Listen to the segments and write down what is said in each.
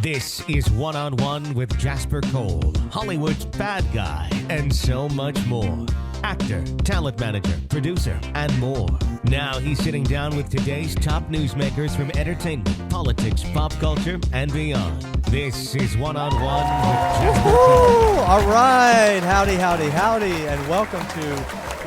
This is One-on-One with Jasper Cole, Hollywood's bad guy, and so much more. Actor, talent manager, producer, and more. Now he's sitting down with today's top newsmakers from entertainment, politics, pop culture, and beyond. This is One-on-One with Jasper Cole. All right. Howdy, and welcome to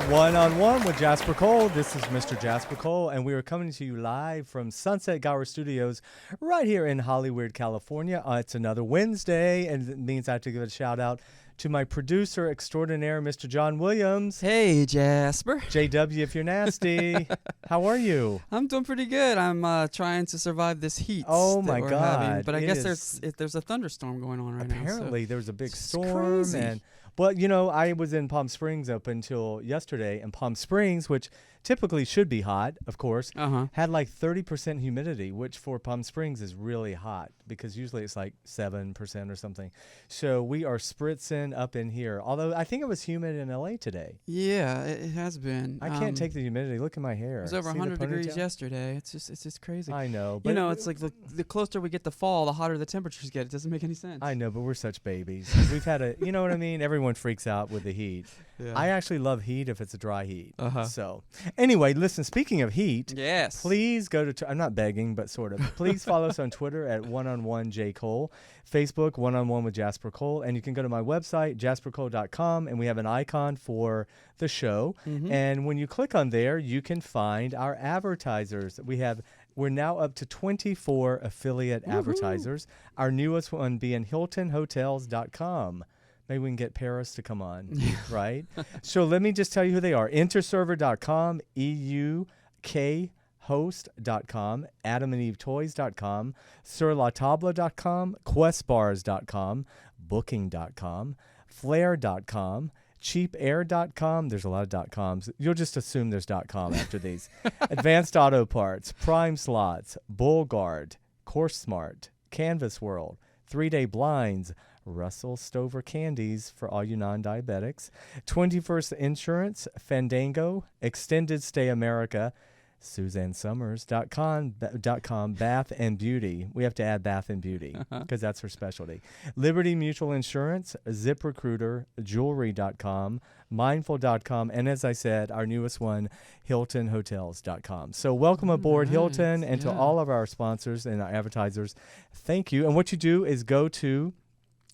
One-on-One with Jasper Cole. This is Mr. Jasper Cole, and we are coming to you live from Sunset Gower Studios right here in Hollywood, California. It's another Wednesday, and it means I have to give a shout-out to my producer extraordinaire, Mr. John Williams. Hey, Jasper. JW, if you're nasty. How are you? I'm doing pretty good. I'm trying to survive this heat. Oh, that my we're God. having. But I It guess there's a thunderstorm going on right now. Apparently, there was a big it's storm. crazy. And well, you know, I was in Palm Springs up until yesterday, and Palm Springs, which typically should be hot, of course, had like 30% humidity, which for Palm Springs is really hot because usually it's like 7% or something. So we are spritzing up in here. Although I think it was humid in LA today. Yeah, it has been. I can't take the humidity. Look at my hair. It was over See the 100 degrees ponytail? yesterday. It's just crazy. I know. But You know, it's like the closer we get to fall, the hotter the temperatures get. It doesn't make any sense. I know, but we're such babies. We've had a, you know what I mean? Everyone freaks out with the heat. Yeah. I actually love heat if it's a dry heat. Uh-huh. So anyway, listen, speaking of heat, Yes. please go to, I'm not begging, but sort of, please follow us on Twitter at @OneOnOneJCole, Facebook, One-on-One with Jasper Cole, and you can go to my website, jaspercole.com, and we have an icon for the show. And when you click on there, you can find our advertisers. We're now up to 24 affiliate advertisers, our newest one being HiltonHotels.com. Maybe we can get Paris to come on, right? So let me just tell you who they are. Interserver.com, EUKHost.com, AdamandEveToys.com, SurLaTable.com, QuestBars.com, Booking.com, Flair.com, CheapAir.com. There's a lot of .coms. You'll just assume there's .com after these. Advanced Auto Parts, Prime Slots, BullGuard, CourseSmart, Canvas World, 3-Day Blinds, Russell Stover Candies for all you non-diabetics, 21st Insurance, Fandango, Extended Stay America, SuzanneSummers.com, Bath and Beauty. We have to add Bath and Beauty because that's her specialty. Liberty Mutual Insurance, ZipRecruiter, Jewelry.com, Mindful.com, and as I said, our newest one, HiltonHotels.com. So welcome aboard, Hilton, and to all of our sponsors and our advertisers, thank you. And what you do is go to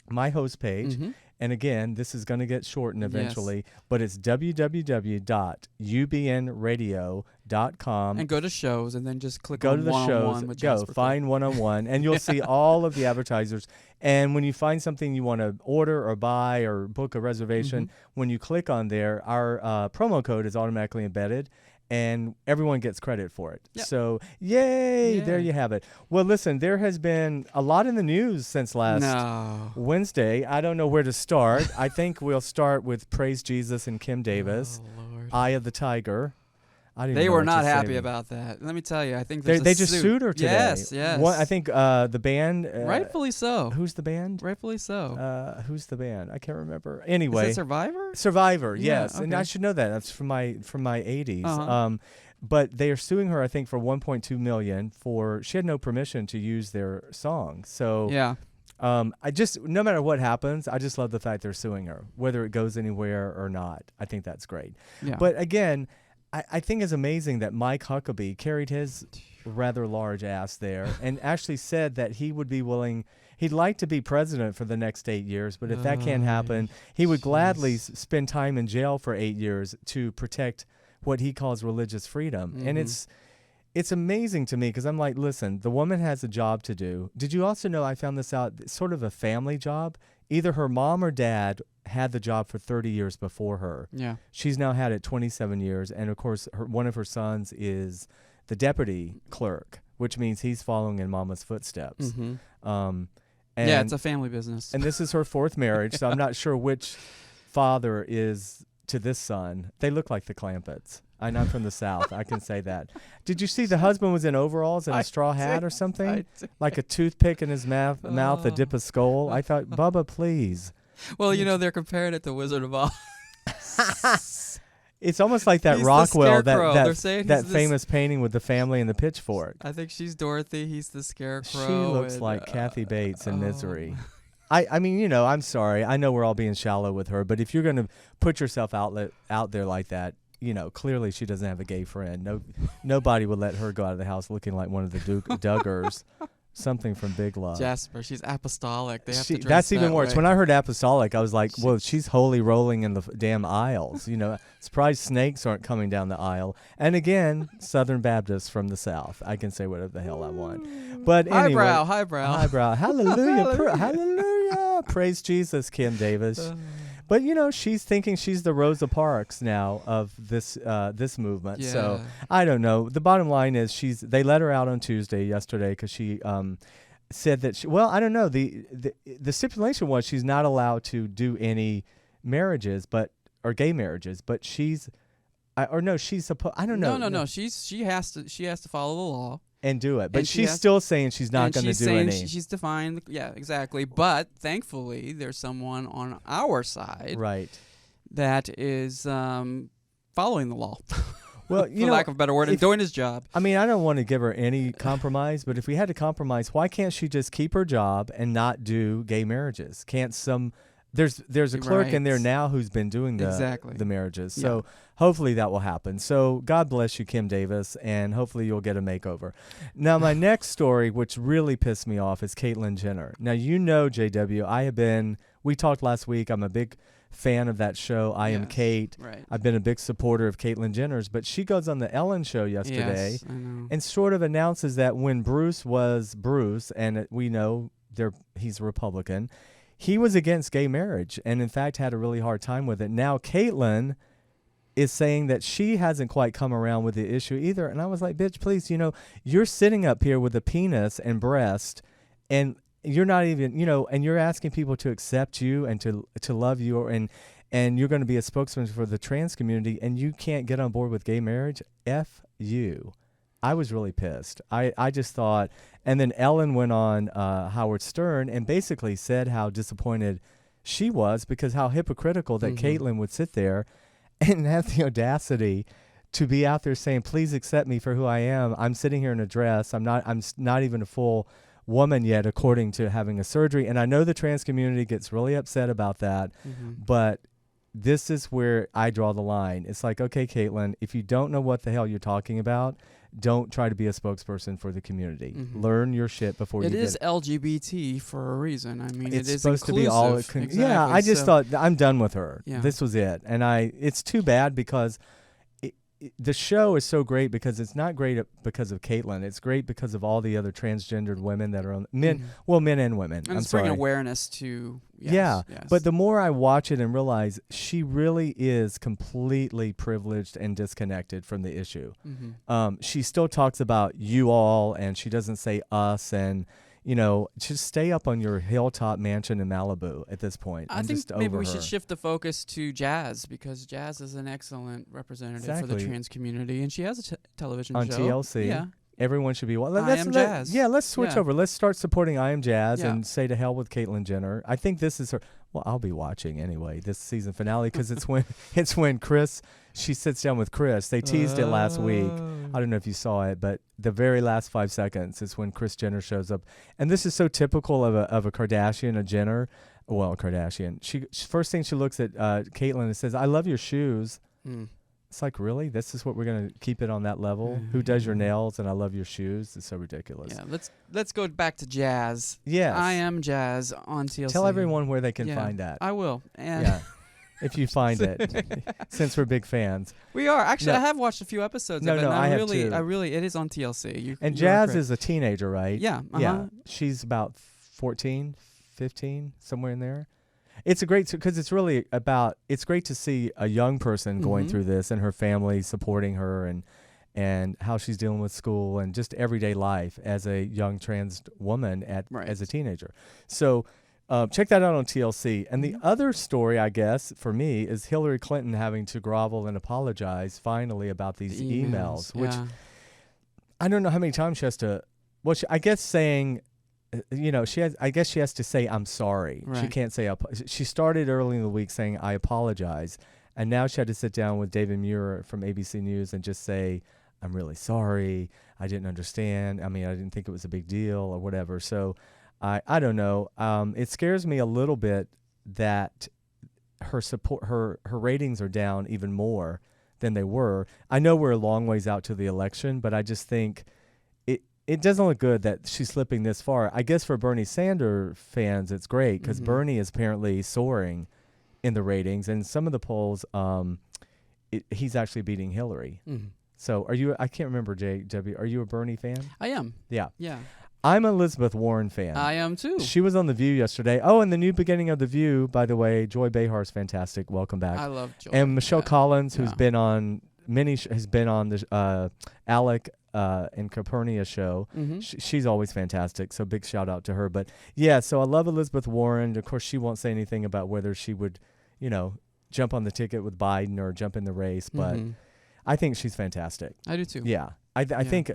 my host page, and again, this is going to get shortened eventually, but it's www.ubnradio.com. And go to shows, and then just click Go on to the One-on-One shows, with go Jasper Cole. find One-on-One, and you'll see all of the advertisers. And when you find something you want to order or buy or book a reservation, when you click on there, our promo code is automatically embedded, and everyone gets credit for it. Yep. So, yay, there you have it. Well, listen, there has been a lot in the news since last Wednesday. I don't know where to start. I think we'll start with Praise Jesus and Kim Davis, Oh, Lord. Eye of the Tiger. I didn't They know were what not to happy say. about that. Let me tell you, I think They there's just sued her today. Yes. I think the band. Rightfully so. Who's the band? Rightfully so. Who's the band? I can't remember. Anyway, Is it Survivor? Survivor. Yeah, Yes, and I okay. should know that. That's from my 80s. Uh-huh. But they are suing her, I think, for $1.2 million for she had no permission to use their song. So Yeah. I just, no matter what happens, I just love the fact they're suing her, whether it goes anywhere or not. I think that's great. Yeah. But again, I think it's amazing that Mike Huckabee carried his rather large ass there and actually said that he would be willing, he'd like to be president for the next 8 years, but if that can't happen, he would gladly spend time in jail for 8 years to protect what he calls religious freedom. And it's amazing to me because I'm like, listen, the woman has a job to do. Did you also know, I found this out, it's sort of a family job? Either her mom or dad had the job for 30 years before her. Yeah. She's now had it 27 years. And of course, one of her sons is the deputy clerk, which means he's following in mama's footsteps. And, Yeah, it's a family business. and this is her fourth marriage. So I'm not sure which father is to this son. They look like the Clampetts. I'm not from the South. I can say that. Did you see the husband was in overalls and a straw hat or something? Like a toothpick in his mouth, a dip of skull? I thought, Bubba, please. Well, you know, they're comparing it to Wizard of Oz. It's almost like that He's the Rockwell, Scarecrow. They're saying that he's famous painting with the family and the pitchfork. I think she's Dorothy. He's the Scarecrow. She looks and, like Kathy Bates in oh. Misery. I mean, you know, I'm sorry. I know we're all being shallow with her, but if you're going to put yourself out there like that, you know, clearly she doesn't have a gay friend. Nobody would let her go out of the house looking like one of the Duggars. Something from Big Love. Jasper, she's apostolic. They have to dress that's even that worse. way. When I heard apostolic, I was like, well, she's holy rolling in the damn aisles. You know, surprised snakes aren't coming down the aisle. And again, Southern Baptists from the South. I can say whatever the hell I want. But anyway. Highbrow. Hallelujah. Hallelujah. Praise Jesus, Kim Davis. But, you know, she's thinking she's the Rosa Parks now of this movement. Yeah. So I don't know. The bottom line is they let her out on Tuesday yesterday because she said that I don't know. The stipulation was she's not allowed to do any marriages or gay marriages, but she's supposed. I don't know. No. She has to follow the law. And do it. But she's still saying she's not going to do any. She's defined. Yeah, exactly. But thankfully, there's someone on our side. Right. That is following the law. Well, for lack of a better word, and doing his job. I mean, I don't want to give her any compromise, but if we had to compromise, why can't she just keep her job and not do gay marriages? Can't there's a clerk in there now who's been doing the marriages. So hopefully that will happen. So God bless you, Kim Davis, and hopefully you'll get a makeover. Now, my next story, which really pissed me off, is Caitlyn Jenner. Now, you know, JW, we talked last week, I'm a big fan of that show, I Am Kate. Right. I've been a big supporter of Caitlyn Jenner's, but she goes on the Ellen show yesterday and sort of announces that when Bruce was Bruce, and we know he's a Republican, he was against gay marriage and, in fact, had a really hard time with it. Now, Caitlyn is saying that she hasn't quite come around with the issue either. And I was like, bitch, please, you know, you're sitting up here with a penis and breast, and you're not even, you know, and you're asking people to accept you and to love you, and you're going to be a spokesman for the trans community, and you can't get on board with gay marriage? F you. I was really pissed. I just thought, and then Ellen went on Howard Stern and basically said how disappointed she was because how hypocritical that Caitlyn would sit there and have the audacity to be out there saying, please accept me for who I am. I'm sitting here in a dress. I'm not even a full woman yet, according to having a surgery. And I know the trans community gets really upset about that, but this is where I draw the line. It's like, okay, Caitlyn, if you don't know what the hell you're talking about, don't try to be a spokesperson for the community. Learn your shit before you get it. It is LGBT for a reason. I mean, it's it is supposed inclusive. To be all. Exactly. Yeah, I just thought I'm done with her. Yeah. This was it, and it's too bad because the show is so great because it's not great because of Caitlyn. It's great because of all the other transgendered women that are on men. Well, men and women. And it's bringing awareness to. Yes. But the more I watch it and realize she really is completely privileged and disconnected from the issue. She still talks about you all, and she doesn't say us, and you know, just stay up on your hilltop mansion in Malibu at this point. I think maybe we should shift the focus to Jazz, because Jazz is an excellent representative for the trans community, and she has a television on show. TLC. Yeah. Everyone should be. Jazz. Yeah, let's switch over. Let's start supporting I Am Jazz Yeah. and say to hell with Caitlyn Jenner. I think this is her. Well, I'll be watching anyway this season finale because it's when Chris. She sits down with Chris. They teased it last week. I don't know if you saw it, but the very last 5 seconds is when Kris Jenner shows up, and this is so typical of a Kardashian, a Jenner. Well, a Kardashian. She first thing she looks at Caitlyn and says, "I love your shoes." It's like, really? This is what we're gonna keep it on that level? Who does your nails? And I love your shoes. It's so ridiculous. Yeah, let's go back to Jazz. Yes. I Am Jazz on TLC. Tell everyone where they can find that. I will. And yeah. If you find it, since we're big fans. We are. Actually, No. I have watched a few episodes No, of it. no, And I have really, too. I really, it is on TLC. And Jazz is a teenager, right? Yeah. Yeah. She's about 14, 15, somewhere in there. It's a great, because it's really about, it's great to see a young person going through this and her family supporting her and how she's dealing with school and just everyday life as a young trans woman as a teenager. So check that out on TLC. And the other story, I guess, for me is Hillary Clinton having to grovel and apologize finally about these emails, which I don't know how many times she has to, well, I guess saying, you know, I guess she has to say, I'm sorry. Right. She can't say, she started early in the week saying, I apologize. And now she had to sit down with David Muir from ABC News and just say, I'm really sorry. I didn't understand. I mean, I didn't think it was a big deal or whatever. So I don't know. It scares me a little bit that her ratings are down even more than they were. I know we're a long ways out to the election, but I just think it doesn't look good that she's slipping this far. I guess for Bernie Sanders fans, it's great because Bernie is apparently soaring in the ratings, and some of the polls, he's actually beating Hillary. So I can't remember, JW, are you a Bernie fan? I am. Yeah. Yeah. I'm an Elizabeth Warren fan. I am too. She was on The View yesterday. Oh, and the new beginning of The View, by the way, Joy Behar's fantastic. Welcome back. I love Joy. And Michelle Collins, who's been on has been on the Alec and Capernia show. She's always fantastic. So big shout out to her. But yeah, so I love Elizabeth Warren. Of course, she won't say anything about whether she would, jump on the ticket with Biden or jump in the race. But I think she's fantastic. I do too. Yeah. I think,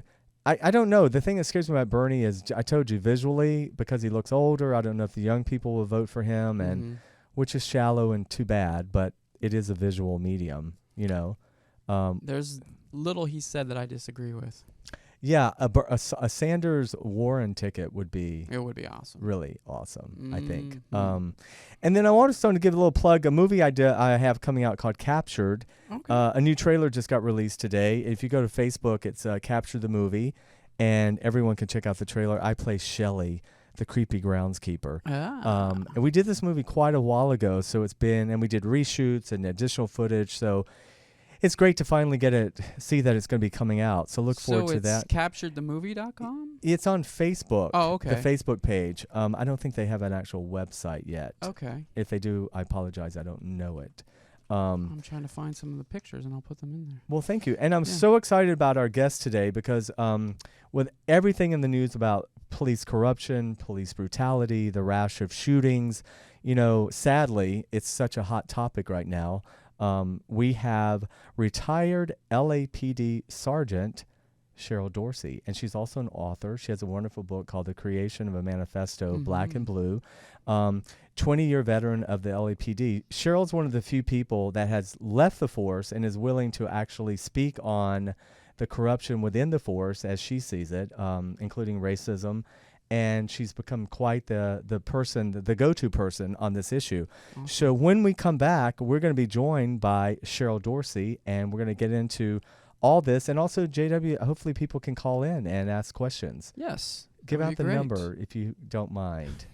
I don't know. The thing that scares me about Bernie is, I told you, visually, because he looks older, I don't know if the young people will vote for him, and which is shallow and too bad, but it is a visual medium, There's little he said that I disagree with. Yeah, a Sanders-Warren ticket would be... It would be awesome. Really awesome, I think. And then I want to give a little plug. A movie I have coming out called Captured. Okay. A new trailer just got released today. If you go to Facebook, it's Captured the Movie, and everyone can check out the trailer. I play Shelley, the creepy groundskeeper. And we did this movie quite a while ago, so and we did reshoots and additional footage, so... It's great to finally see that it's going to be coming out. So look forward to that. So it's capturedthemovie.com? It's on Facebook. Oh, okay. The Facebook page. I don't think they have an actual website yet. Okay. If they do, I apologize. I don't know it. I'm trying to find some of the pictures, and I'll put them in there. Well, thank you. And I'm so excited about our guest today because with everything in the news about police corruption, police brutality, the rash of shootings, sadly, it's such a hot topic right now. We have retired LAPD Sergeant Cheryl Dorsey, and she's also an author. She has a wonderful book called The Creation of a Manifesto, Black and Blue. 20-year veteran of the LAPD. Cheryl's one of the few people that has left the force and is willing to actually speak on the corruption within the force as she sees it, including racism. And she's become quite the person, the go-to person on this issue. Awesome. So when we come back, we're going to be joined by Cheryl Dorsey, and we're going to get into all this. And also, JW, hopefully people can call in and ask questions. Yes. Give out the number if you don't mind.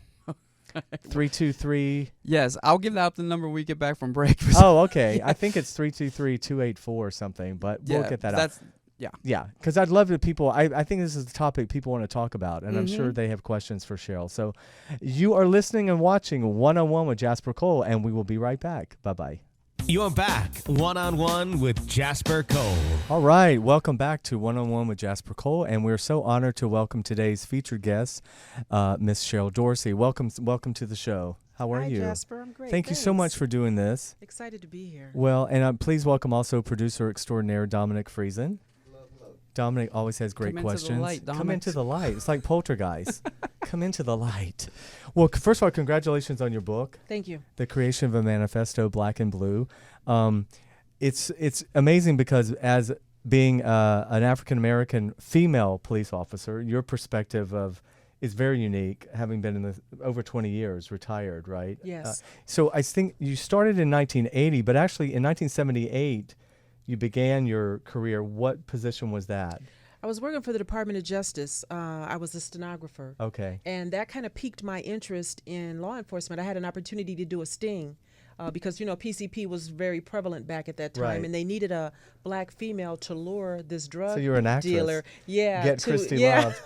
323. Yes, I'll give out the number when we get back from break. Oh, okay. I think it's 323-284 or something, but we'll get that out. Yeah, because I'd love to I think this is the topic people want to talk about, and I'm sure they have questions for Cheryl. So you are listening and watching One-on-One with Jasper Cole, and we will be right back. Bye-bye. You're back. One-on-One with Jasper Cole. All right. Welcome back to One-on-One with Jasper Cole, and we're so honored to welcome today's featured guest, Miss Cheryl Dorsey. Welcome to the show. How are you? Hi, Jasper. I'm great. Thank you so much for doing this. Excited to be here. Well, and please welcome also producer extraordinaire Dominic Friesen. Dominic always has great questions. Into the light, Come into the light. It's like Poltergeist. Come into the light. Well, first of all, congratulations on your book. Thank you. The Creation of a Manifesto, Black and Blue. It's amazing because as being an African-American female police officer, your perspective is very unique, having been in over 20 years, retired, right? Yes. So I think you started in 1980, but actually in 1978, you began your career. What position was that? I was working for the Department of Justice. I was a stenographer. Okay. And that kind of piqued my interest in law enforcement. I had an opportunity to do a sting because, PCP was very prevalent back at that time. Right. And they needed a black female to lure this drug So you were an actress. dealer. Yeah. Get Christy Love.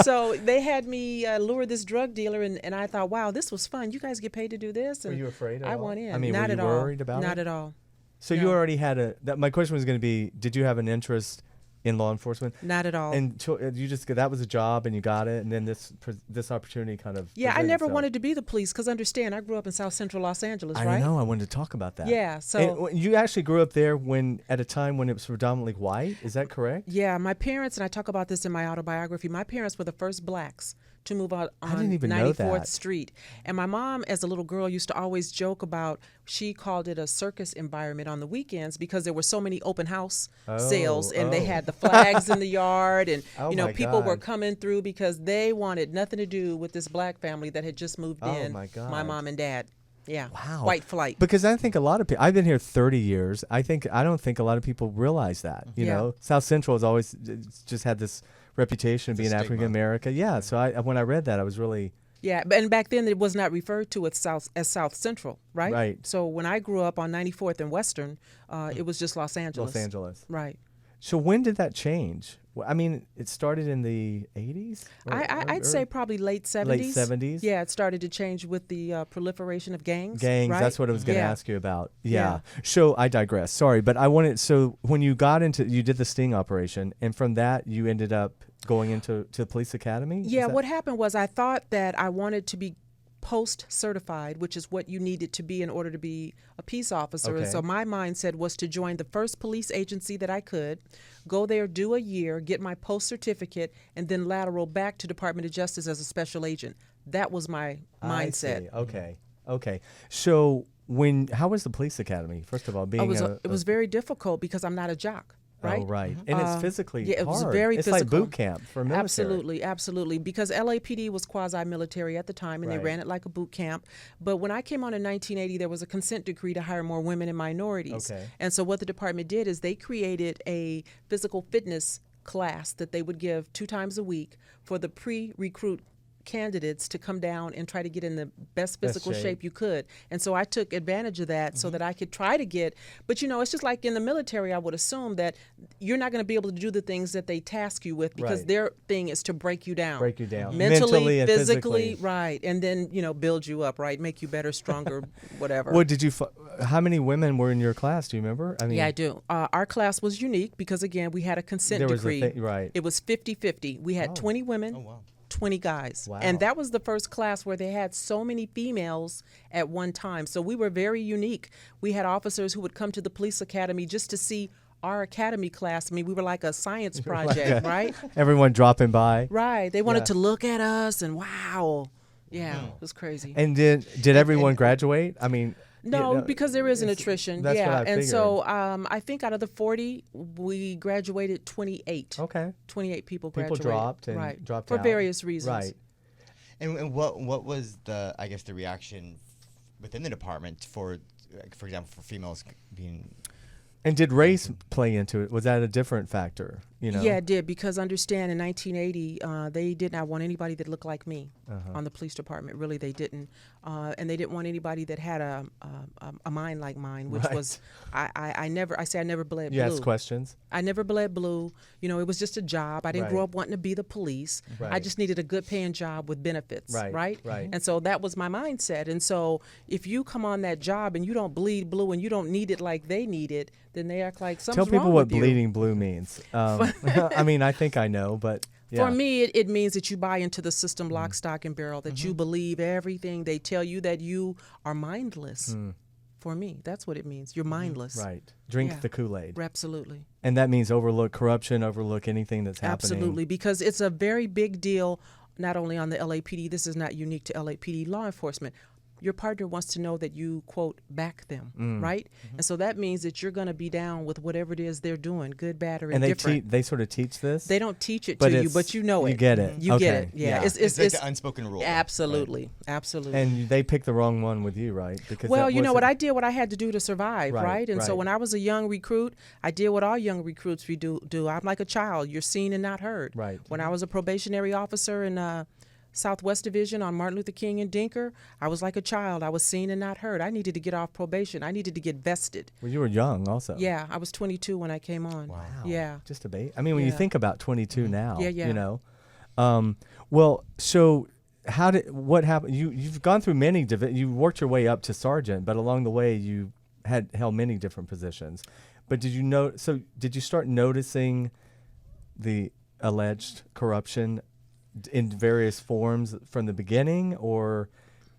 So they had me lure this drug dealer, and I thought, wow, this was fun. You guys get paid to do this? And were you afraid at I all? went in. I mean, Not were you at worried all. about it? Not at all. So you already had my question was going to be, did you have an interest in law enforcement? Not at all. And you just that was a job and you got it, and then this opportunity kind of I never wanted to be the police because understand I grew up in South Central Los Angeles, right? I know. I wanted to talk about that. Yeah. So and you actually grew up there at a time when it was predominantly white. Is that correct? Yeah, my parents, and I talk about this in my autobiography. My parents were the first blacks to move out I on didn't even know 94th that. Street. And my mom, as a little girl, used to always joke about, she called it a circus environment on the weekends because there were so many open house sales, and they had the flags in the yard, and Oh you know, my people were God. coming through because they wanted nothing to do with this black family that had just moved Oh in. my God. My mom and dad. Yeah. Wow. White flight. Because I think a lot of people, I've been here 30 years. I don't think a lot of people realize that, you Yeah. know. South Central has always just had this reputation of It's a being stigma. African American. Yeah. So when I read that, I was really, Yeah, and back then it was not referred to as South Central, right? Right. So when I grew up on 94th and Western, it was just Los Angeles. Los Angeles. Right. So when did that change? I mean, it started in the 80s? I'd say probably late 70s. Late 70s? Yeah, it started to change with the proliferation of gangs. Gangs, right? that's what I was going to Yeah. ask you about. Yeah. So I digress. Sorry, but so when you you did the sting operation, and from that you ended up going into the police academy? Yeah, what happened was I thought that I wanted to be post certified, which is what you needed to be in order to be a peace officer. And Okay. so my mindset was to join the first police agency that I could, go there, do a year, get my post certificate, and then lateral back to Department of Justice as a special agent. That was my I mindset. see. Okay. So how was the police academy? First of all, being It was very difficult because I'm not a jock. Right? Oh, right. And it's physically yeah, it was hard. very it's physical. like boot camp for military. Absolutely. Because LAPD was quasi-military at the time, and they Right. ran it like a boot camp. But when I came on in 1980, there was a consent decree to hire more women and minorities. Okay. And so what the department did is they created a physical fitness class that they would give 2 times a week for the pre-recruit candidates to come down and try to get in the best physical shape you could. And so I took advantage of that so that I could try to get, but you know, it's just like in the military, I would assume that you're not going to be able to do the things that they task you with because Right. their thing is to break you down. Break you down. Mentally, and physically, physically. right. And then, you know, build you up, right? Make you better, stronger, whatever. What did you? How many women were in your class? Do you remember? I mean, Yeah, I do. Our class was unique because, again, we had a consent There was a decree. thing- right. It was 50-50. We had 20 women. Oh, wow. 20 guys. Wow. And that was the first class where they had so many females at one time. So we were very unique. We had officers who would come to the police academy just to see our academy class. I mean, we were like a science project, right? Everyone dropping by. Right. They wanted Yeah. to look at us and wow. Yeah, it was crazy. And did everyone graduate? I mean, No, yeah, because there is an it's- attrition. that's yeah, what I and figured. so I think out of the 40, we graduated 28. Okay. 28 people People graduated. dropped and right. dropped for out. various reasons. Right. And what was the reaction within the department for example, for females being? And did race play into it? Was that a different factor? You know? Yeah, it did, because understand in 1980, they did not want anybody that looked like me on the police department. Really, they didn't. And they didn't want anybody that had a mind like mine, which Right. was, I never bled You blue. asked questions. I never bled blue. You know, it was just a job. I didn't grow Right. up wanting to be the police. I Right. just needed a good paying job with benefits, Right. And so that was my mindset. And so if you come on that job and you don't bleed blue and you don't need it like they need it, then they act like something's Tell people wrong what with you. bleeding blue means. I mean, I think I know, but yeah. For me, it means that you buy into the system lock, Mm-hmm. stock, and barrel, that you believe everything they tell you, that you are mindless. For me, that's what it means. You're mindless. Mm. Right. Drink Yeah. the Kool-Aid. Absolutely. And that means overlook corruption, overlook anything that's happening. Absolutely, because it's a very big deal, not only on the LAPD, this is not unique to LAPD law enforcement. Your partner wants to know that you, quote, back them, right? And so that means that you're going to be down with whatever it is they're doing, good, bad, or And indifferent. they sort of teach this? They don't teach it But to you, it's- but you know it. you get it. You get Okay. it. Yeah. Yeah. It's like the unspoken rule. Absolutely. Absolutely. And they picked the wrong one with you, right? Because Well, that you know what, wasn't- I did what I had to do to survive, Right, right? And so right. when I was a young recruit, I did what all young recruits we do. I'm like a child. You're seen and not heard. Right. When I was a probationary officer in Southwest Division on Martin Luther King and Dinker, I was like a child. I was seen and not heard. I needed to get off probation. I needed to get vested. Well, you were young also. Yeah, I was 22 when I came on. Wow. Yeah. Just a baby. I mean, when you Yeah. think about 22 now, Yeah, yeah. you know. Well, so what happened? You've gone through many, you worked your way up to sergeant, but along the way you had held many different positions. But did you start noticing the alleged corruption in various forms from the beginning, or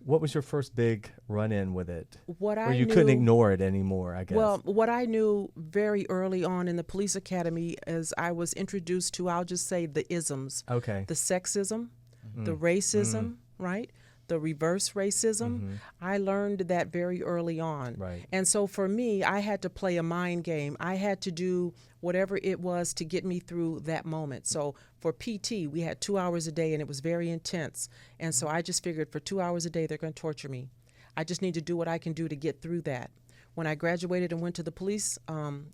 what was your first big run-in with it? What Or I you couldn't knew- ignore it anymore, I guess. Well, what I knew very early on in the police academy is I was introduced to, I'll just say, the isms. Okay. The sexism, the racism, right? The reverse racism. I learned that very early on. Right. And so for me, I had to play a mind game. I had to do whatever it was to get me through that moment. So for PT, we had 2 hours a day and it was very intense. And so I just figured for 2 hours a day, they're going to torture me. I just need to do what I can do to get through that. When I graduated and went to the police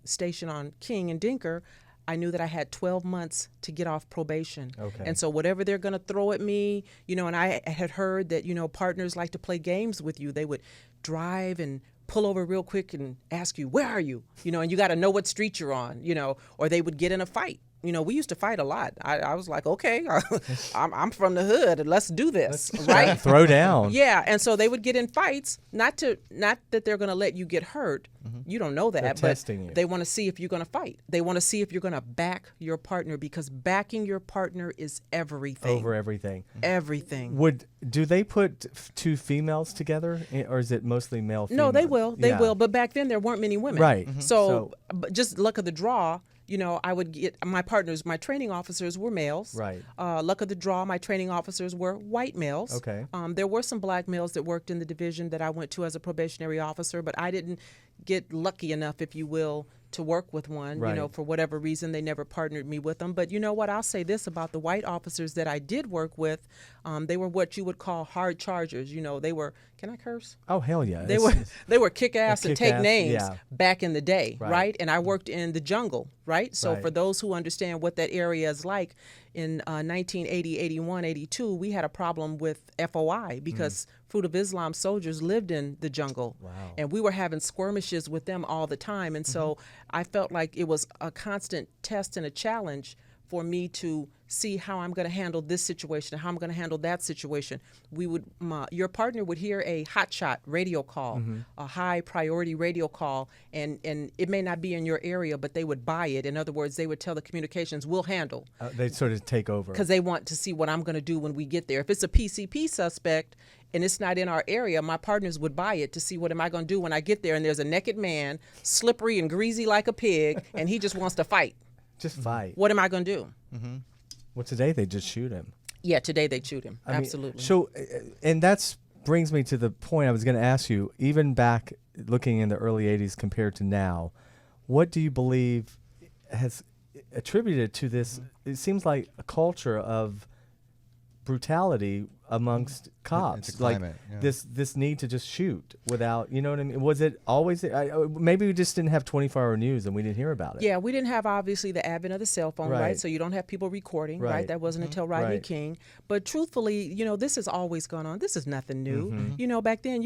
station on King and Dinker, I knew that I had 12 months to get off probation. Okay. And so whatever they're going to throw at me, and I had heard that, partners like to play games with you. They would drive and pull over real quick and ask you, where are you? And you got to know what street you're on, or they would get in a fight. We used to fight a lot. I was like, okay, I'm from the hood, and let's do this, right? Throw down. Yeah, and so they would get in fights, not that they're going to let you get hurt. You don't know that, They're but testing you. they want to see if you're going to fight. They want to see if you're going to back your partner, because backing your partner is everything. Over everything. Everything. Do they put two females together, or is it mostly male? No, they will. They Yeah. will. But back then there weren't many women. Right. So but just luck of the draw. I would get my partners, my training officers were males. Right. Luck of the draw, my training officers were white males. Okay. There were some black males that worked in the division that I went to as a probationary officer, but I didn't get lucky enough, if you will, to work with one. Right. For whatever reason, they never partnered me with them. But you know what? I'll say this about the white officers that I did work with. They were what you would call hard chargers. They were, can I curse? Oh, hell yeah. They were kick ass and take kick-ass, names yeah. back in the day, Right. right? And I worked in the jungle, right? So Right. for those who understand what that area is like, in 1980, 81, 82, we had a problem with FOI because Fruit of Islam soldiers lived in the jungle. Wow. And we were having skirmishes with them all the time. And so I felt like it was a constant test and a challenge for me to see how I'm going to handle this situation and how I'm going to handle that situation. Your partner would hear a hotshot radio call, a high priority radio call, and it may not be in your area, but they would buy it. In other words, they would tell the communications, we'll handle. They sort of take over. Because they want to see what I'm going to do when we get there. If it's a PCP suspect and it's not in our area, my partners would buy it to see what am I going to do when I get there and there's a naked man, slippery and greasy like a pig, and he just wants to fight. Just fight. What am I going to do? Well, today they just shoot him. Yeah, today they shoot him. I mean, Absolutely. so, and that's brings me to the point I was going to ask you. Even back looking in the early '80s compared to now, what do you believe has attributed to this? It seems like a culture of brutality amongst cops, It's a climate, yeah. this need to just shoot without, you know what I mean? Was it always? Maybe we just didn't have 24-hour news and we didn't hear about it. Yeah, we didn't have obviously the advent of the cell phone, right? Right. So you don't have people recording, right? Right. That wasn't until Rodney Right. King. But truthfully, this has always gone on. This is nothing new. Back then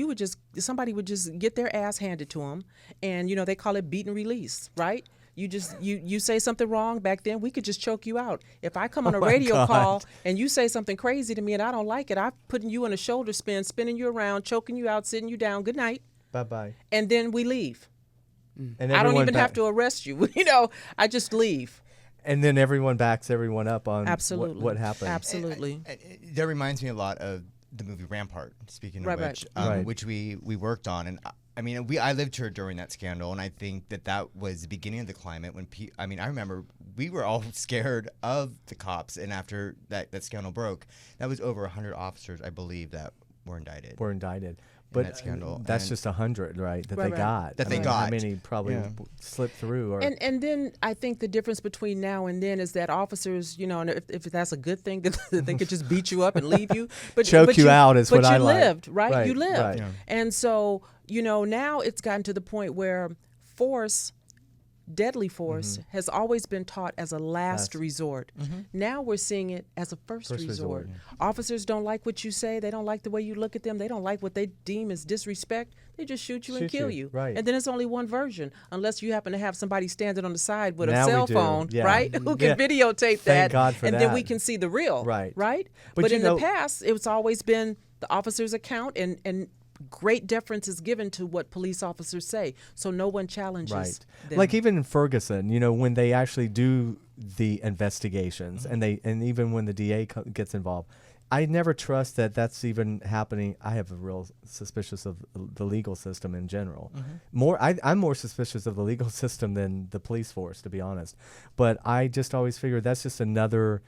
somebody would just get their ass handed to them, and they call it beat and release, right? You say something wrong. Back then, we could just choke you out. If I come on a radio God. call and you say something crazy to me and I don't like it, I'm putting you in a shoulder spin, spinning you around, choking you out, sitting you down. Good night. Bye-bye. And then we leave. And I don't everyone even have to arrest you. I just leave. And then everyone backs everyone up on Absolutely. what happened. Absolutely. That reminds me a lot of the movie Rampart. Speaking of Right, which, right. Right. which we worked on, and I mean, I lived here during that scandal, and I think that was the beginning of the climate when I remember we were all scared of the cops, and after that scandal broke, that was over 100 officers, I believe, that were indicted. But that scandal. that's And- just 100, right? That Right, they right. got. That they How got. many probably Yeah. slipped through? Or And then I think the difference between now and then is that officers, and if that's a good thing, that they could just beat you up and leave you. But Choke you out is what I like. But you lived, right? Right, You lived. right. Yeah. And so, now it's gotten to the point where deadly force has always been taught as a last resort. Now we're seeing it as a first resort. Officers don't like what you say. They don't like the way you look at them. They don't like what they deem as disrespect. They just shoot you and Shoot kill you, you. right. And then it's only one version, unless you happen to have somebody standing on the side with Now a we cell do, phone, yeah. right? Who can Yeah. videotape Thank that. God for and then that. we can see the real. Right. Right? But But you in know- the past, it's always been the officer's account, and great deference is given to what police officers say, so no one challenges right. them. Like even in Ferguson, when they actually do the investigations, and even when the DA gets involved, I never trust that that's even happening. I have a real suspicious of the legal system in general. I'm more suspicious of the legal system than the police force, to be honest. But I just always figure that's just another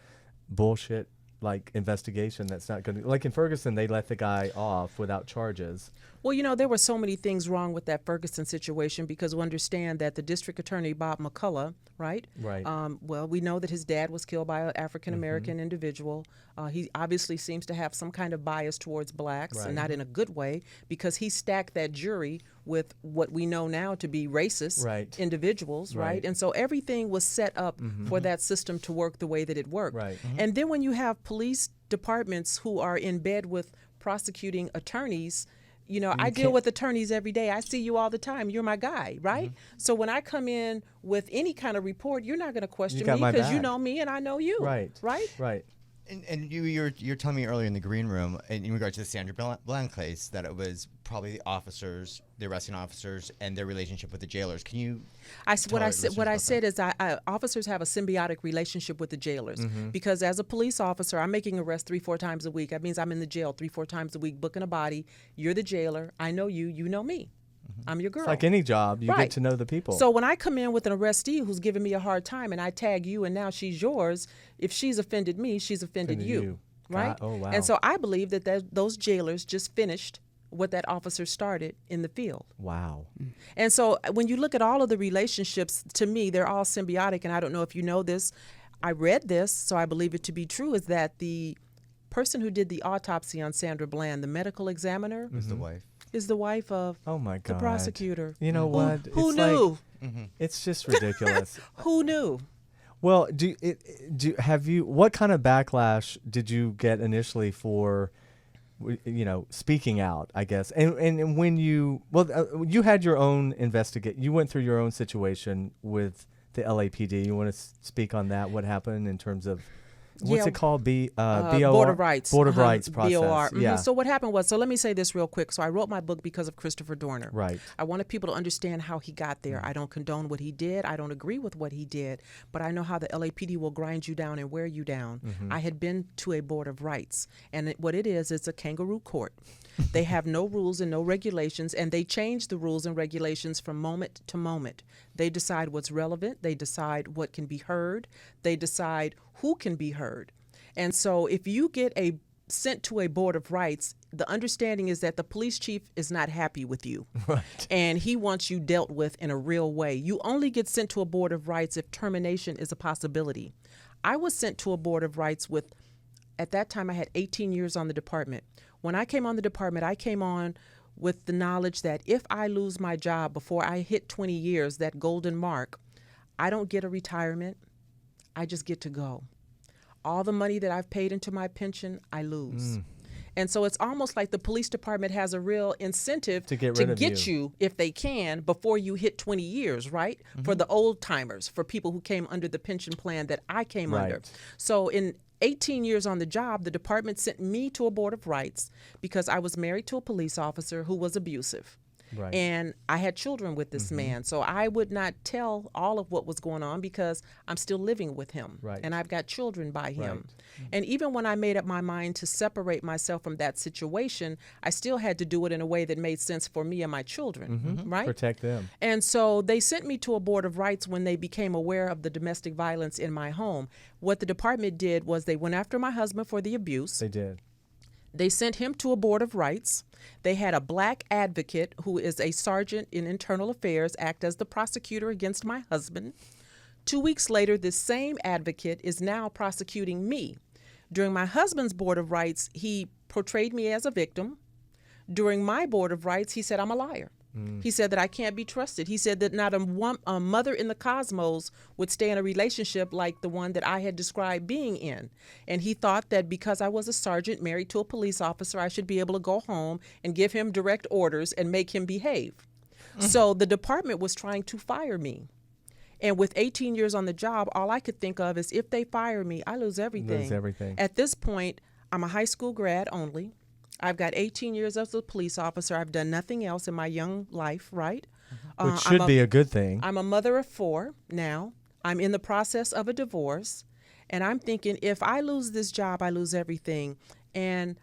bullshit like investigation that's not going to, like in Ferguson, they let the guy off without charges. Well, there were so many things wrong with that Ferguson situation because we understand that the district attorney, Bob McCullough, right? Right. Well, we know that his dad was killed by an African-American individual. He obviously seems to have some kind of bias towards blacks, and not in a good way, because he stacked that jury with what we know now to be racist individuals, right? And so everything was set up for that system to work the way that it worked. Right. And then when you have police departments who are in bed with prosecuting attorneys, I deal with attorneys every day. I see you all the time. You're my guy, right? So when I come in with any kind of report, you're not going to question me because you know me and I know you. Right. Right? And you're telling me earlier in the green room in regards to the Sandra Bland case that it was probably the arresting officers, and their relationship with the jailers. Can you? What I said is officers have a symbiotic relationship with the jailers because as a police officer, I'm making arrests 3-4 times a week. That means I'm in the jail 3-4 times a week booking a body. You're the jailer. I know you. You know me. I'm your girl. It's like any job, you get to know the people. So when I come in with an arrestee who's giving me a hard time and I tag you and now she's yours, if she's offended me, she's offended you. Right? Oh, wow. And so I believe that those jailers just finished what that officer started in the field. Wow. And so when you look at all of the relationships, to me, they're all symbiotic. And I don't know if you know this. I read this, so I believe it to be true, is that the person who did the autopsy on Sandra Bland, the medical examiner, is the wife of the prosecutor. You know what? Who knew? It's just ridiculous. Who knew? Well, what kind of backlash did you get initially for, speaking out, I guess? And when you had your own you went through your own situation with the LAPD. You want to speak on that? What happened in terms of what's it called? Board of Rights. Board of Rights process. BOR. Yeah. So what happened was, let me say this real quick. So I wrote my book because of Christopher Dorner. Right. I wanted people to understand how he got there. I don't condone what he did. I don't agree with what he did. But I know how the LAPD will grind you down and wear you down. I had been to a Board of Rights. And what it is, it's a kangaroo court. They have no rules and no regulations, and they change the rules and regulations from moment to moment. They decide what's relevant. They decide what can be heard. They decide who can be heard. And so if you get sent to a Board of Rights, the understanding is that the police chief is not happy with you. Right. And he wants you dealt with in a real way. You only get sent to a Board of Rights if termination is a possibility. I was sent to a Board of Rights at that time I had 18 years on the department. When I came on the department, I came on with the knowledge that if I lose my job before I hit 20 years, that golden mark, I don't get a retirement. I just get to go. All the money that I've paid into my pension, I lose. And so it's almost like the police department has a real incentive to get you, if they can, before you hit 20 years, right? For the old timers, for people who came under the pension plan that I came under. So in 18 years on the job, the department sent me to a Board of Rights because I was married to a police officer who was abusive. Right. And I had children with this man. So I would not tell all of what was going on because I'm still living with him. Right. And I've got children by him. Right. And even when I made up my mind to separate myself from that situation, I still had to do it in a way that made sense for me and my children. Right? Protect them. And so they sent me to a Board of Rights when they became aware of the domestic violence in my home. What the department did was they went after my husband for the abuse. They did. They sent him to a Board of Rights. They had a black advocate who is a sergeant in internal affairs act as the prosecutor against my husband. 2 weeks later, this same advocate is now prosecuting me. During my husband's Board of Rights, he portrayed me as a victim. During my Board of Rights, he said I'm a liar. He said that I can't be trusted. He said that not a mother in the cosmos would stay in a relationship like the one that I had described being in. And he thought that because I was a sergeant married to a police officer, I should be able to go home and give him direct orders and make him behave. So the department was trying to fire me. And with 18 years on the job, all I could think of is if they fire me, I lose everything. Lose everything. At this point, I'm a high school grad only. I've got 18 years as a police officer. I've done nothing else in my young life, right? Which should be a good thing. I'm a mother of 4 now. I'm in the process of a divorce. And I'm thinking, if I lose this job, I lose everything. And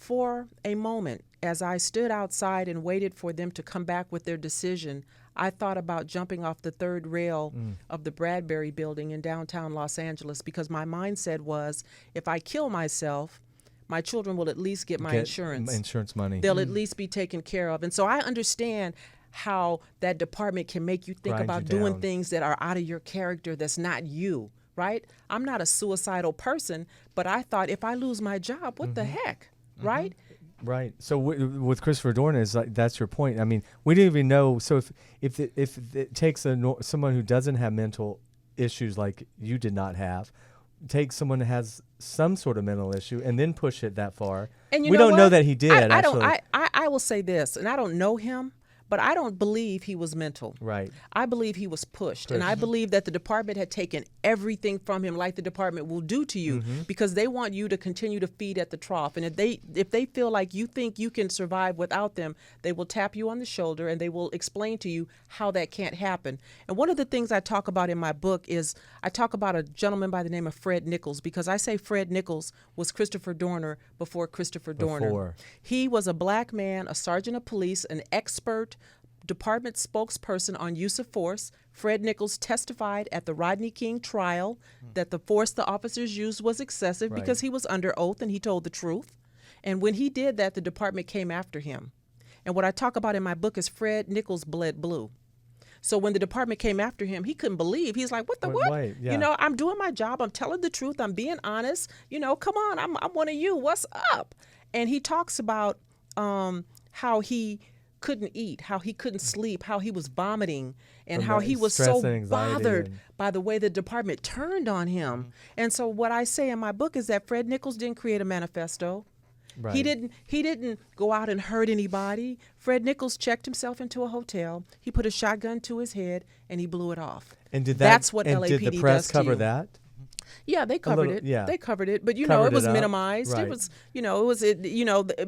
For a moment, as I stood outside and waited for them to come back with their decision, I thought about jumping off the third rail of the Bradbury building in downtown Los Angeles, because my mindset was, if I kill myself, my children will at least get my insurance. Insurance money. They'll at least be taken care of. And so I understand how that department can make you think about doing things that are out of your character, that's not you, right? I'm not a suicidal person, but I thought, if I lose my job, what the heck? Right? Right. So with Christopher Dorner, is like, that's your point. I mean, we didn't even know. So if it takes someone who doesn't have mental issues like you did not have, take someone that has some sort of mental issue and then push it that far. And we don't know that he did. I will say this, and I don't know him, but I don't believe he was mental. Right. I believe he was pushed. And I believe that the department had taken everything from him, like the department will do to you, because they want you to continue to feed at the trough. And if they feel like you think you can survive without them, they will tap you on the shoulder and they will explain to you how that can't happen. And one of the things I talk about in my book is I talk about a gentleman by the name of Fred Nichols, because I say Fred Nichols was Christopher Dorner before Christopher Dorner. He was a black man, a sergeant of police, an expert department spokesperson on use of force. Fred Nichols testified at the Rodney King trial that the force the officers used was excessive because he was under oath and he told the truth. And when he did that, the department came after him. And what I talk about in my book is Fred Nichols bled blue. So when the department came after him, he couldn't believe. He's like, what? You know, I'm doing my job. I'm telling the truth. I'm being honest. You know, come on, I'm one of you. What's up? And he talks about how he couldn't eat, how he couldn't sleep, how he was vomiting, and how he was so bothered by the way the department turned on him. And so what I say in my book is that Fred Nichols didn't create a manifesto. Right. He didn't go out and hurt anybody. Fred Nichols checked himself into a hotel. He put a shotgun to his head and he blew it off. And that's what LAPD did the press does cover to you. that? Yeah, they covered it. Yeah. They covered it, but it was minimized. Right. It was,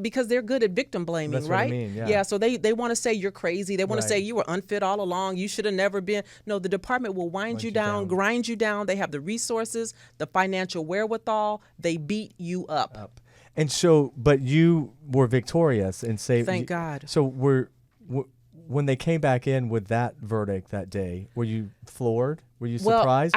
because they're good at victim blaming, That's right? what I mean, yeah. So they want to say you're crazy. They want to say you were unfit all along. You should have never been. No, the department will wind you down, grind you down. They have the resources, the financial wherewithal. They beat you up. And so, but you were victorious and saved. Thank God. So when they came back in with that verdict that day, were you floored? Were you surprised?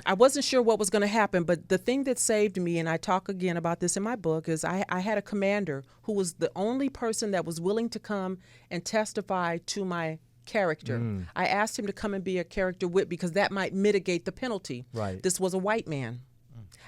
I wasn't sure what was going to happen, but the thing that saved me, and I talk again about this in my book, is I had a commander who was the only person that was willing to come and testify to my character. I asked him to come and be a character witness because that might mitigate the penalty. Right. This was a white man.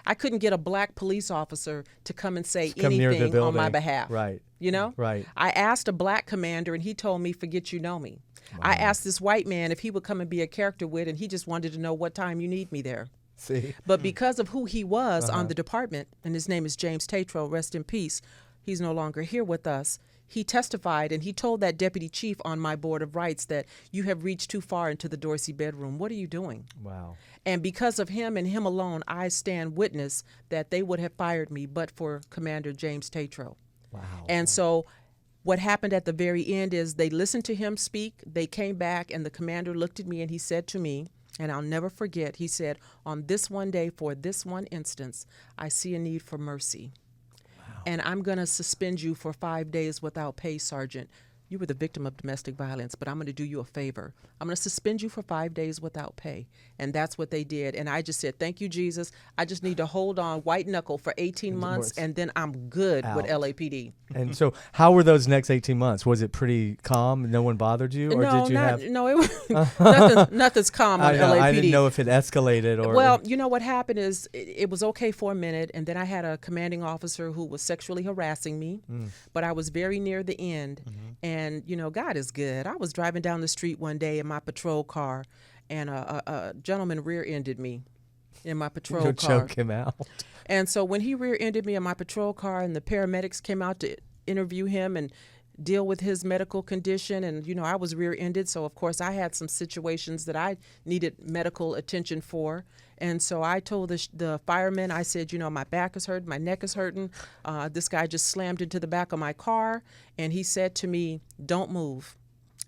I couldn't get a black police officer to come and say anything on my behalf. Right. You know? Right. I asked a black commander and he told me, forget you know me. Wow. I asked this white man if he would come and be a character witness, and he just wanted to know what time you need me there. See? But because of who he was on the department, and his name is James Tatro, rest in peace, he's no longer here with us. He testified and he told that deputy chief on my board of rights that you have reached too far into the Dorsey bedroom. What are you doing? Wow. And because of him and him alone, I stand witness that they would have fired me but for Commander James Tatro. Wow. And so what happened at the very end is they listened to him speak. They came back and the commander looked at me and he said to me, and I'll never forget, he said, on this one day, for this one instance, I see a need for mercy. And I'm going to suspend you for 5 days without pay, Sergeant. You were the victim of domestic violence, but I'm going to do you a favor. I'm going to suspend you for 5 days without pay. And that's what they did. And I just said, thank you, Jesus. I just need to hold on white knuckle for 18 months, and then I'm good with LAPD. And so how were those next 18 months? Was it pretty calm? No one bothered you? Or did you have... No, it was, nothing's calm on LAPD. I didn't know if it escalated or... Well, you know what happened is it was okay for a minute, and then I had a commanding officer who was sexually harassing me, but I was very near the end. And, God is good. I was driving down the street one day in my patrol car, and a gentleman rear-ended me in my patrol car. Choke him out. And so when he rear-ended me in my patrol car and the paramedics came out to interview him and deal with his medical condition, and, I was rear-ended, so of course I had some situations that I needed medical attention for. And so I told the fireman, I said, my back is hurting, my neck is hurting. This guy just slammed into the back of my car, and he said to me, don't move.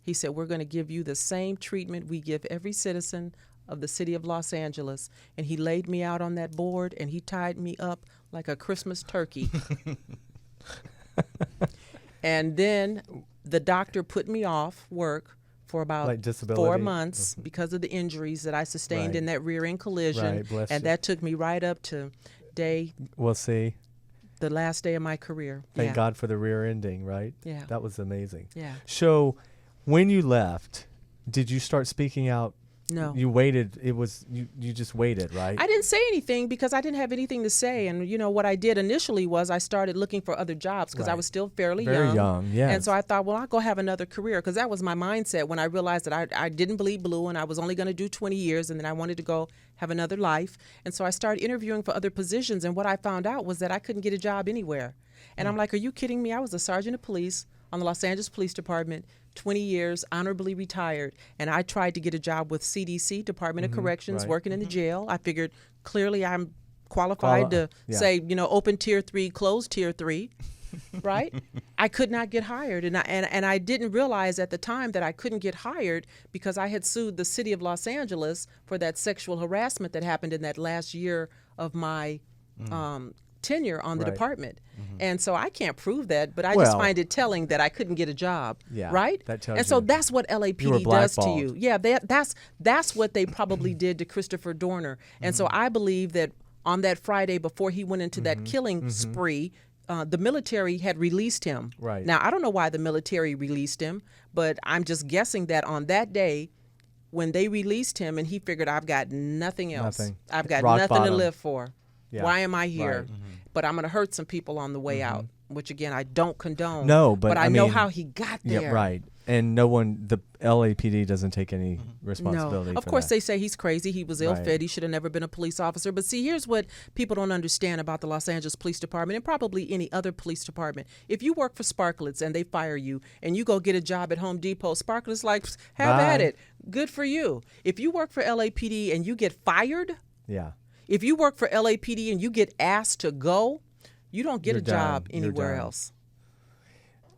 He said, we're going to give you the same treatment we give every citizen of the city of Los Angeles. And he laid me out on that board, and he tied me up like a Christmas turkey. And then the doctor put me off work for about Like 4 disability? months because of the injuries that I sustained Right. in that rear end collision. Right, bless And you. that took me right up to We'll see. the last day of my career. Thank yeah. God for the rear ending, right? Yeah. That was amazing. Yeah. So when you left, did you start speaking out? No. You waited. It was you just waited, right? I didn't say anything because I didn't have anything to say. And, what I did initially was I started looking for other jobs because I Right. was still fairly Very young, yes. And so I thought, well, I'll go have another career because that was my mindset when I realized that I didn't bleed blue and I was only going to do 20 years and then I wanted to go have another life. And so I started interviewing for other positions. And what I found out was that I couldn't get a job anywhere. And I'm like, are you kidding me? I was a sergeant of police on the Los Angeles Police Department, 20 years, honorably retired. And I tried to get a job with CDC, Department of Corrections, right. working in the jail. I figured clearly I'm qualified to yeah. say, open tier 3, close tier 3, right? I could not get hired. And I didn't realize at the time that I couldn't get hired because I had sued the city of Los Angeles for that sexual harassment that happened in that last year of my tenure on the Right. department. And so I can't prove that, but I just Well- find it telling that I couldn't get a job, Yeah, right? that tells and so you that's what you were LAPD does to blackballed. you. Yeah, that's what they probably did to Christopher Dorner. And so I believe that on that Friday before he went into that killing spree, the military had released him. Right. Now, I don't know why the military released him, but I'm just guessing that on that day, when they released him and he figured, I've got nothing else. Nothing. I've got Rock nothing bottom. to live for. Yeah. Why am I here? Right. But I'm going to hurt some people on the way out, which again, I don't condone. No, but I I know mean, how he got there. Yeah, right. And the LAPD doesn't take any responsibility. No, of for course that. they say he's crazy. He was ill-fed. Right. He should have never been a police officer. But see, here's what people don't understand about the Los Angeles Police Department and probably any other police department. If you work for Sparklets and they fire you and you go get a job at Home Depot, Sparklets like, have Bye. at it. Good for you. If you work for LAPD and you get fired, Yeah. if you work for LAPD and you get asked to go, you don't get You're a job done. You're anywhere done. else.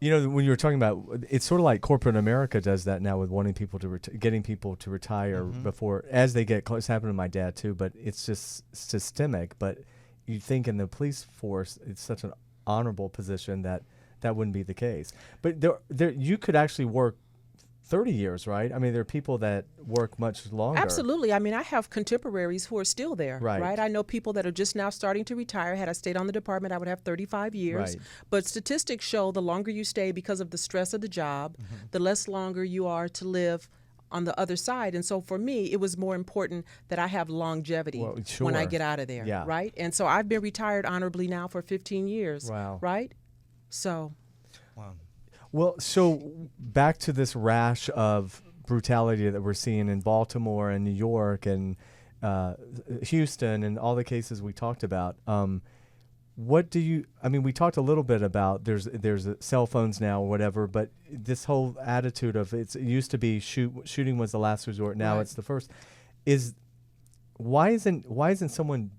When you were talking about, it's sort of like corporate America does that now with wanting people to getting people to retire before as they get close. It's happened to my dad too, but it's just systemic. But you think in the police force, it's such an honorable position that wouldn't be the case. But there you could actually work 30 years, right? I mean, there are people that work much longer. Absolutely. I mean, I have contemporaries who are still there, Right. I know people that are just now starting to retire. Had I stayed on the department, I would have 35 years. Right. But statistics show the longer you stay because of the stress of the job, the less longer you are to live on the other side. And so for me, it was more important that I have longevity Well, when I sure. get out of there, Yeah. right? And so I've been retired honorably now for 15 years, Wow. right? So Wow. Well, so back to this rash of brutality that we're seeing in Baltimore and New York and Houston and all the cases we talked about. What do you? I mean, we talked a little bit about there's cell phones now or whatever, but this whole attitude of it used to be shooting was the last resort. Now Right. it's the first. Why isn't someone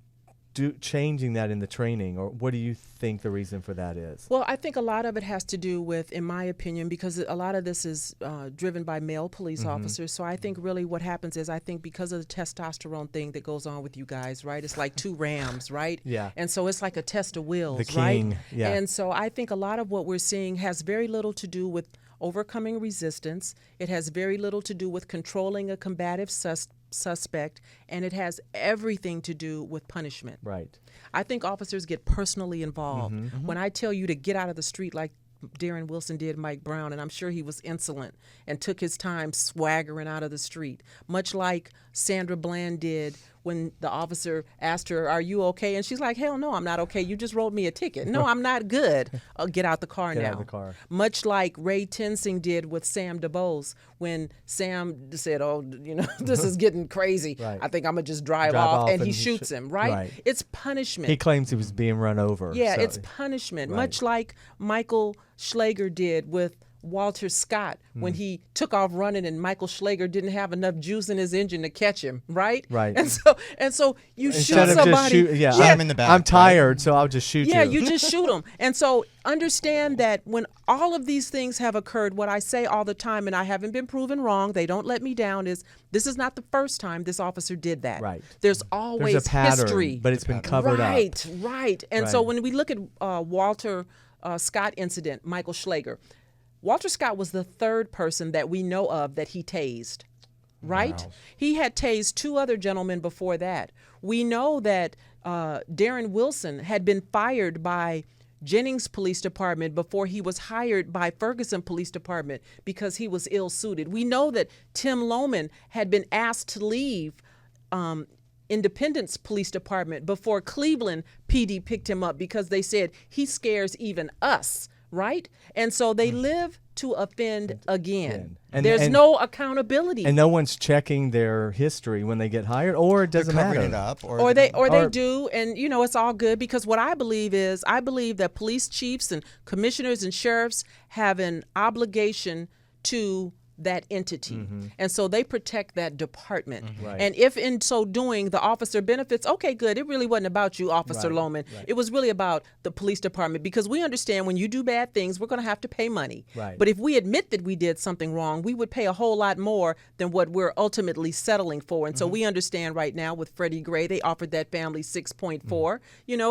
changing that in the training, or what do you think the reason for that is? Well, I think a lot of it has to do with, in my opinion, because a lot of this is driven by male police officers. So I think really what happens is I think because of the testosterone thing that goes on with you guys, right? It's like two rams, right? Yeah. And so it's like a test of wills, The king, right? yeah. And so I think a lot of what we're seeing has very little to do with overcoming resistance. It has very little to do with controlling a combative suspect, and it has everything to do with punishment. Right. I think officers get personally involved. When I tell you to get out of the street like Darren Wilson did Mike Brown, and I'm sure he was insolent and took his time swaggering out of the street, much like Sandra Bland did when the officer asked her, "Are you okay?" And she's like, "Hell no, I'm not okay. You just wrote me a ticket." "No, I'm not good." Get out the car Get now. out the car. Much like Ray Tensing did with Sam DeBose when Sam said, "Oh, this is getting crazy. Right. I think I'm going to just drive Drive off," off and he and shoots him, right? right. It's punishment. He claims he was being run over. Yeah, so- it's punishment, Right. much like Michael Schlager did with Walter Scott when he took off running and Michael Schlager didn't have enough juice in his engine to catch him, right? Right. And so you shoot Instead of somebody. just shoot, yeah, Shot him in the back, I'm right? tired, so I'll just shoot Yeah, you. you just shoot them. And so understand that when all of these things have occurred, what I say all the time, and I haven't been proven wrong, they don't let me down, is this is not the first time this officer did that. Right. There's always There's a pattern, history. but it's been covered up. Right. And so Right. when we look at Walter Scott incident, Michael Schlager, Walter Scott was the third person that we know of that he tased, right? Wow. He had tased 2 other gentlemen before that. We know that Darren Wilson had been fired by Jennings Police Department before he was hired by Ferguson Police Department because he was ill-suited. We know that Tim Lohman had been asked to leave Independence Police Department before Cleveland PD picked him up because they said he scares even us, right? And so they live to offend again. There's no accountability. And no one's checking their history when they get hired, or it doesn't matter. It up, or they do, and it's all good, because what I believe is that police chiefs and commissioners and sheriffs have an obligation to that entity, and so they protect that department. Right. And if in so doing the officer benefits, okay, good, it really wasn't about you, Officer Lohman. It was really about the police department, because we understand when you do bad things, we're going to have to pay money. Right. But if we admit that we did something wrong, we would pay a whole lot more than what we're ultimately settling for. And so we understand right now with Freddie Gray, they offered that family 6.4.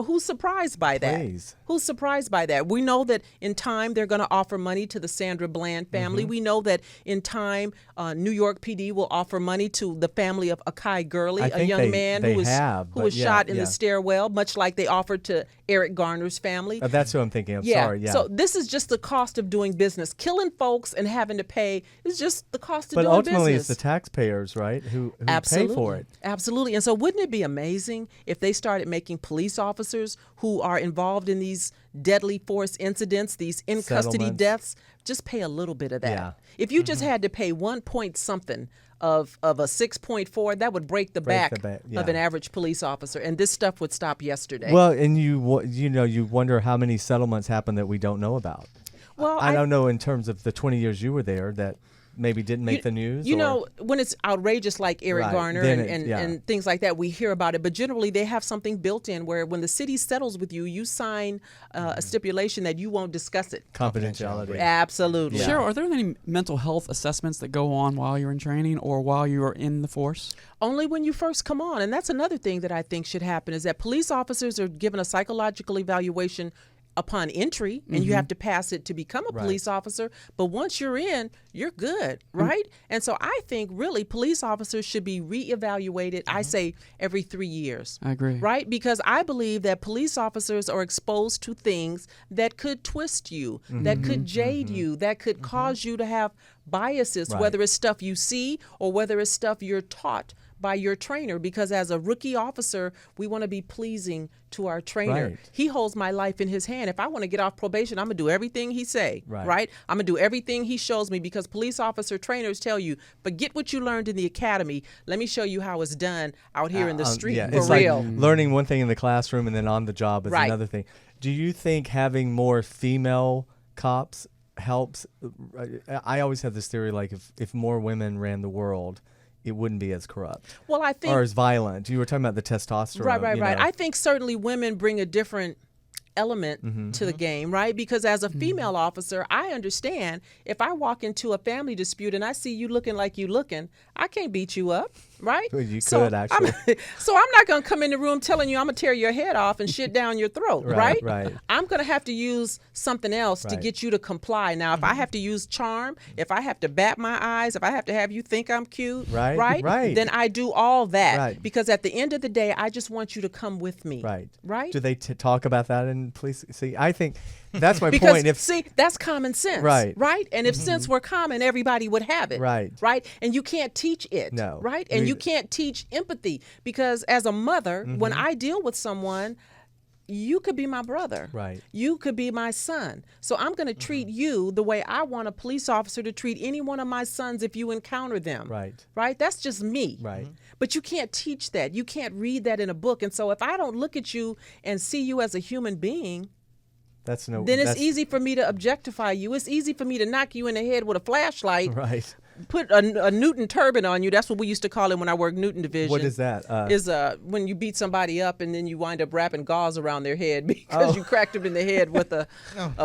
Who's surprised by that? Please. Who's surprised by that? We know that in time they're going to offer money to the Sandra Bland family. We know that in time New York PD will offer money to the family of Akai Gurley, a young man who was shot in the stairwell, much like they offered to Eric Garner's family. That's who I'm thinking of. Sorry. Yeah. So this is just the cost of doing business. Killing folks and having to pay is just the cost of doing business. But ultimately, it's the taxpayers, right, who pay for it. Absolutely. And so wouldn't it be amazing if they started making police officers who are involved in these deadly force incidents, these in-custody deaths, just pay a little bit of that? Yeah. If you just had to pay 1 point something of a 6.4, that would break the back of an average police officer, and this stuff would stop yesterday. Well, and you wonder how many settlements happen that we don't know about. Well, I don't know in terms of the 20 years you were there that maybe didn't make the news. When it's outrageous like Eric Garner and things like that, we hear about it. But generally, they have something built in where when the city settles with you, you sign a stipulation that you won't discuss it. Confidentiality. Absolutely. Yeah. Cheryl, are there any mental health assessments that go on while you're in training or while you are in the force? Only when you first come on. And that's another thing that I think should happen, is that police officers are given a psychological evaluation upon entry, and you have to pass it to become a police officer. But once you're in, you're good, right? And so I think really police officers should be reevaluated, I say every 3 years. I agree. Right? Because I believe that police officers are exposed to things that could twist you, that could jade you, that could cause you to have biases, whether it's stuff you see or whether it's stuff you're taught by your trainer, because as a rookie officer, we want to be pleasing to our trainer. Right. He holds my life in his hand. If I want to get off probation, I'm going to do everything he say, right? I'm going to do everything he shows me, because police officer trainers tell you, forget what you learned in the academy. Let me show you how it's done out here in the street for it's real. Like learning one thing in the classroom and then on the job is another thing. Do you think having more female cops helps? I always have this theory, like if more women ran the world, it wouldn't be as corrupt. Well, I think, or as violent. You were talking about the testosterone. Right. I think certainly women bring a different element to the game, right? Because as a female officer, I understand if I walk into a family dispute and I see you looking like you looking, I can't beat you up, right? Well, you could, actually. So I'm not going to come in the room telling you I'm going to tear your head off and shit down your throat, right? Right. I'm going to have to use something else to get you to comply. Now, if I have to use charm, if I have to bat my eyes, if I have to have you think I'm cute, right? Then I do all that. Right. Because at the end of the day, I just want you to come with me. Right. Do they talk about that in police? See, I think that's my point. See, that's common sense. Right. And if sense were common, everybody would have it. Right. And you can't teach it. No. Right. And you can't teach empathy, because as a mother, when I deal with someone, you could be my brother. Right. You could be my son. So I'm going to treat you the way I want a police officer to treat any one of my sons if you encounter them. Right. That's just me. Right. But you can't teach that. You can't read that in a book. And so if I don't look at you and see you as a human being, then it's easy for me to objectify you. It's easy for me to knock you in the head with a flashlight. Right. Put a Newton turban on you. That's what we used to call it when I worked Newton Division. What is that? Is when you beat somebody up and then you wind up wrapping gauze around their head because you cracked them in the head with a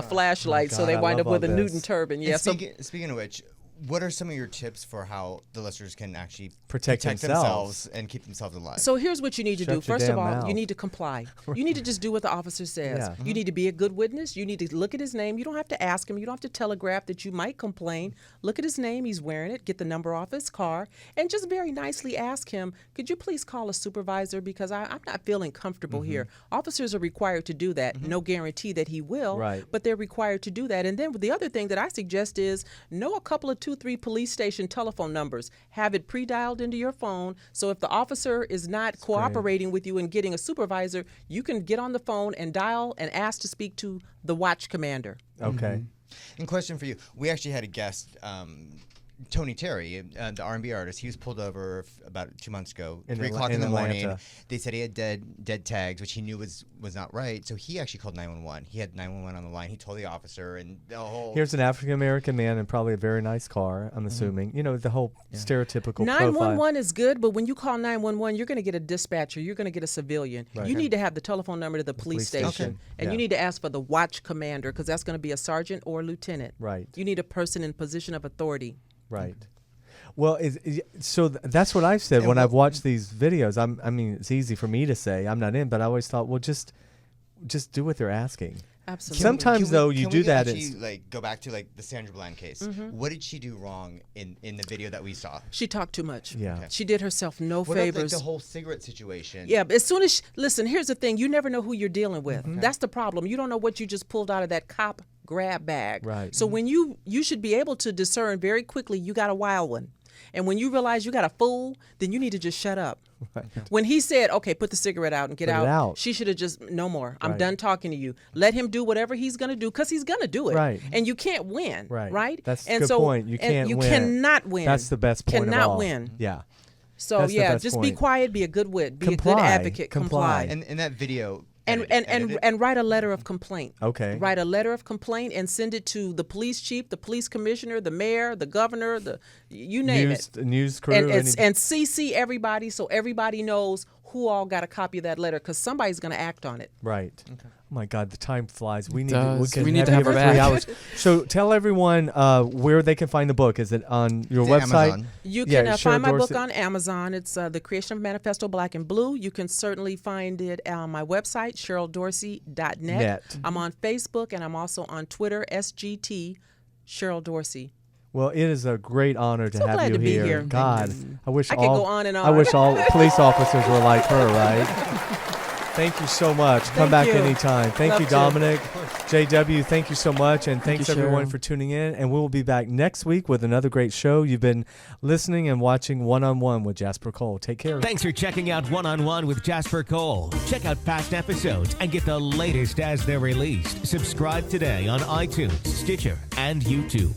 flashlight. God, so they wind up with a this. Newton turban. Yeah. Speaking of which, what are some of your tips for how the listeners can actually Protect themselves and keep themselves alive? So here's what you need to Shut do. your First of damn all, mouth. you need to comply. You need to just do what the officer says. Yeah. You need to be a good witness. You need to look at his name. You don't have to ask him. You don't have to telegraph that you might complain. Look at his name. He's wearing it. Get the number off his car. And just very nicely ask him, could you please call a supervisor because I'm not feeling comfortable here. Officers are required to do that. No guarantee that he will, Right. but they're required to do that. And then the other thing that I suggest is know a couple of 2-3 police station telephone numbers. Have it pre-dialed into your phone, so if the officer is not cooperating with you and getting a supervisor, you can get on the phone and dial and ask to speak to the watch commander. Okay. And question for you: we actually had a guest, Tony Terry, the R&B artist. He was pulled over about 2 months ago, In 3 o'clock in in the morning. Atlanta. They said he had dead tags, which he knew was not right. So he actually called 911. He had 911 on the line. He told the officer, and the whole. Here's an African American man in probably a very nice car, I'm assuming. You know, the whole stereotypical 911 profile. is good, but when you call 911, you're going to get a dispatcher. You're going to get a civilian. Right. You need to have the telephone number to the police police station. station. And Yeah. you need to ask for the watch commander because that's going to be a sergeant or a lieutenant. Right. You need a person in position of authority. Right. Well, that's what I've said And when I've watched these videos. I mean, it's easy for me to say I'm not in, but I always thought, well, just do what they're asking. Absolutely. Sometimes, though, you do that. Actually, like go back to like the Sandra Bland case. What did she do wrong in the video that we saw? She talked too much. Yeah. Okay. She did herself no What about favors. like the whole cigarette situation? Yeah, but as soon as listen, here's the thing: you never know who you're dealing with. That's the problem. You don't know what you just pulled out of that cop grab bag. Right. So when you should be able to discern very quickly, you got a wild one, and when you realize you got a fool, then you need to just shut up. Right. When he said, "Okay, put the cigarette out and get Put it out. she should have just no more. I'm Right. done talking to you. Let him do whatever he's gonna do because he's gonna do it. Right. And you can't win. Right. Right. That's a and good so, point. You and can't you win. cannot win. That's the best point Cannot of all. win. Yeah. So That's the yeah, best just be point. quiet, be a good wit, be a Comply. good advocate, Comply. And in that video. and write a letter of complaint. Okay. Write a letter of complaint and send it to the police chief, the police commissioner, the mayor, the governor, you name it. News crew. And any- CC everybody so everybody knows who all got a copy of that letter because somebody's going to act on it. Right. Oh my God, the time flies. We need does. to, We need to you have her for back. 3 hours. So tell everyone where they can find the book. Is it on your It's website? Amazon. You Yeah, can Cheryl find my book Dorsey- on Amazon. It's The Creation of Manifesto Black and Blue. You can certainly find it on my website, CherylDorsey.net. Net. I'm on Facebook and I'm also on Twitter, SGT Cheryl Dorsey. Well, it is a great honor to So have glad you to be here. here. God, I wish I all could go on and I on. wish all police officers were like her, right? Thank you so much. Come Thank back you. anytime. Thank Love you, to. Dominic. JW, thank you so much. And thanks you, everyone Cheryl. for tuning in. And we will be back next week with another great show. You've been listening and watching One-on-One with Jasper Cole. Take care. Thanks for checking out One-on-One with Jasper Cole. Check out past episodes and get the latest as they're released. Subscribe today on iTunes, Stitcher, and YouTube.